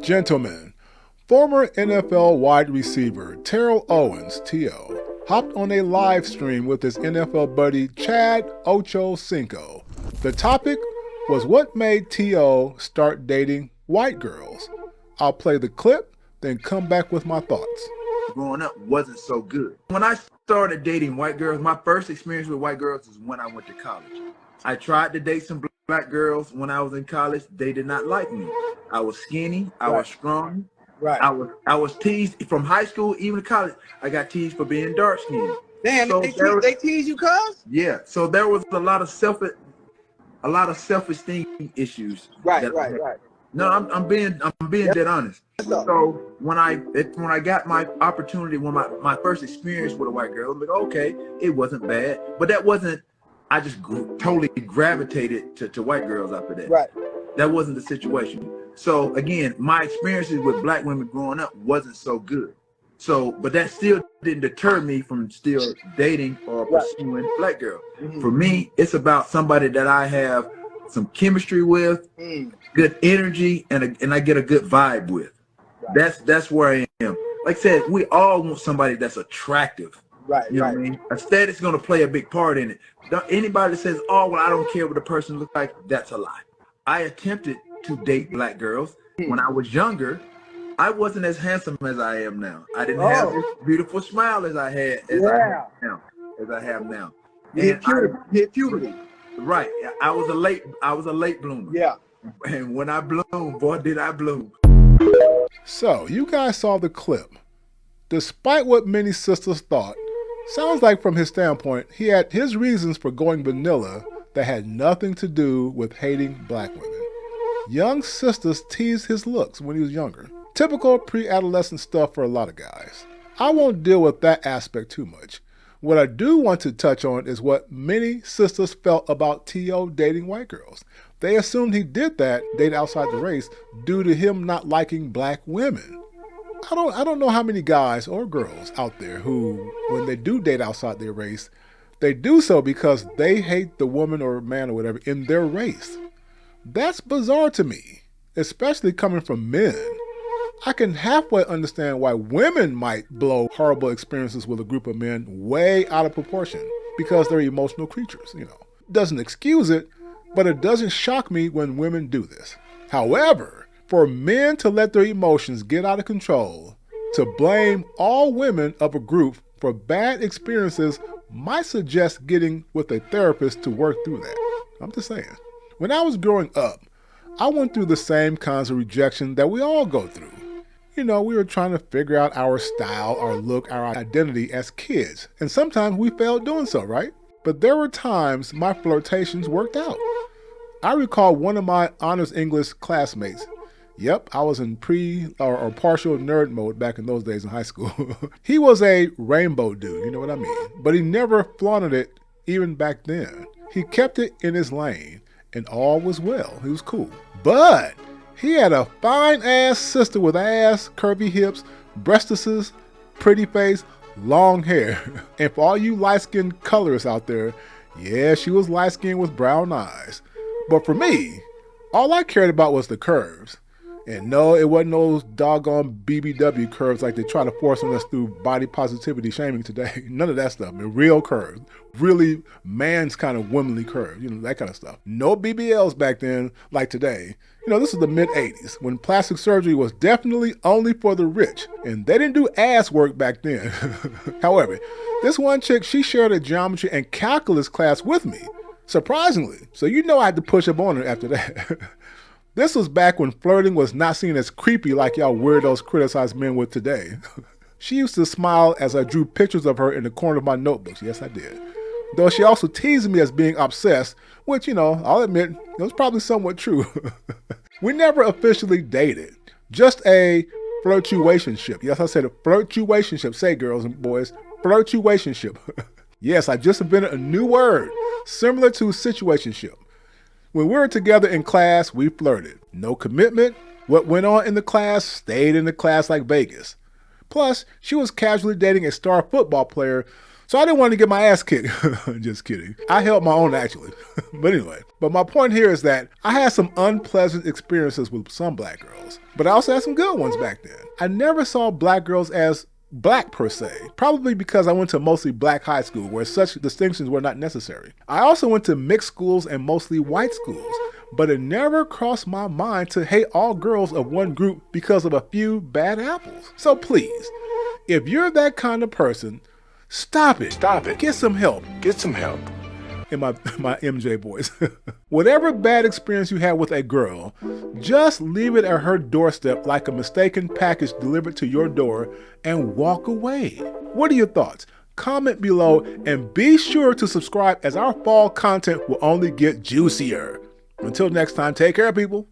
Gentlemen, former NFL wide receiver Terrell Owens, T.O., hopped on a live stream with his NFL buddy Chad Ochocinco. The topic was what made T.O. start dating white girls. I'll play the clip, then come back with my thoughts. Growing up wasn't so good. When I started dating white girls, my first experience with white girls was when I went to college. I tried to date some black girls when I was in college. They did not like me. I was skinny. I was strong. Right. I was teased from high school, even to college. I got teased for being dark skinned. Damn, So they tease you, cuz? Yeah. So there was a lot of self-esteem issues. Right. No, I'm being dead honest. So when I got my opportunity, when my first experience with a white girl, I'm like, okay, it wasn't bad, but that wasn't. I just totally gravitated to white girls after that. Right. That wasn't the situation. So again, my experiences with black women growing up wasn't so good. So, but that still didn't deter me from still dating or pursuing black girls. Mm-hmm. For me, it's about somebody that I have some chemistry with, good energy, and I get a good vibe with. Right. That's where I am. Like I said, we all want somebody that's attractive. Right. You know what I mean? Aesthetics going to play a big part in it. Anybody that says, "Oh, well, I don't care what the person looks like," that's a lie. I attempted to date black girls when I was younger. I wasn't as handsome as I am now. I didn't have this beautiful smile as I had I have now. You hit puberty. Right. I was a late bloomer. Yeah. And when I bloomed, boy, did I bloom. So, you guys saw the clip. Despite what many sisters thought, sounds like from his standpoint, he had his reasons for going vanilla that had nothing to do with hating black women. Young sisters teased his looks when he was younger. Typical pre-adolescent stuff for a lot of guys. I won't deal with that aspect too much. What I do want to touch on is what many sisters felt about T.O. dating white girls. They assumed he did that, date outside the race, due to him not liking black women. I don't know how many guys or girls out there who, when they do date outside their race, they do so because they hate the woman or man or whatever in their race. That's bizarre to me, especially coming from men. I can halfway understand why women might blow horrible experiences with a group of men way out of proportion because they're emotional creatures, Doesn't excuse it, but it doesn't shock me when women do this. However, for men to let their emotions get out of control, to blame all women of a group for bad experiences might suggest getting with a therapist to work through that. I'm just saying. When I was growing up, I went through the same kinds of rejection that we all go through. We were trying to figure out our style, our look, our identity as kids. And sometimes we failed doing so, right? But there were times my flirtations worked out. I recall one of my honors English classmates. Yep, I was in or partial nerd mode back in those days in high school. He was a rainbow dude, you know what I mean? But he never flaunted it even back then. He kept it in his lane and all was well. He was cool. But he had a fine-ass sister with ass, curvy hips, breastises, pretty face, long hair. And for all you light-skinned colorists out there, yeah, she was light-skinned with brown eyes. But for me, all I cared about was the curves. And no, it wasn't those doggone BBW curves like they try to force on us through body positivity shaming today. None of that stuff. I mean, real curves. Really man's kind of womanly curves. That kind of stuff. No BBLs back then like today. This is the mid-'80s when plastic surgery was definitely only for the rich. And they didn't do ass work back then. However, this one chick, she shared a geometry and calculus class with me. Surprisingly. So I had to push up on her after that. This was back when flirting was not seen as creepy like y'all weirdos criticize men with today. She used to smile as I drew pictures of her in the corner of my notebooks. Yes, I did. Though she also teased me as being obsessed, which, I'll admit, it was probably somewhat true. We never officially dated. Just a flirtuationship. Yes, I said a flirtuationship. Say, girls and boys, flirtuationship. Yes, I just invented a new word, similar to situationship. When we were together in class, we flirted. No commitment. What went on in the class stayed in the class like Vegas. Plus, she was casually dating a star football player, So I didn't want to get my ass kicked. Just kidding. I held my own actually. But anyway, but my point here is that I had some unpleasant experiences with some black girls, but I also had some good ones back then. I never saw black girls as black per se, probably because I went to mostly black high school where such distinctions were not necessary. I also went to mixed schools and mostly white schools, but it never crossed my mind to hate all girls of one group because of a few bad apples. So please, if you're that kind of person, stop it. Stop it. Get some help. Get some help. In my MJ voice. Whatever bad experience you had with a girl, just leave it at her doorstep like a mistaken package delivered to your door and walk away. What are your thoughts? Comment below and be sure to subscribe as our fall content will only get juicier. Until next time, take care, people.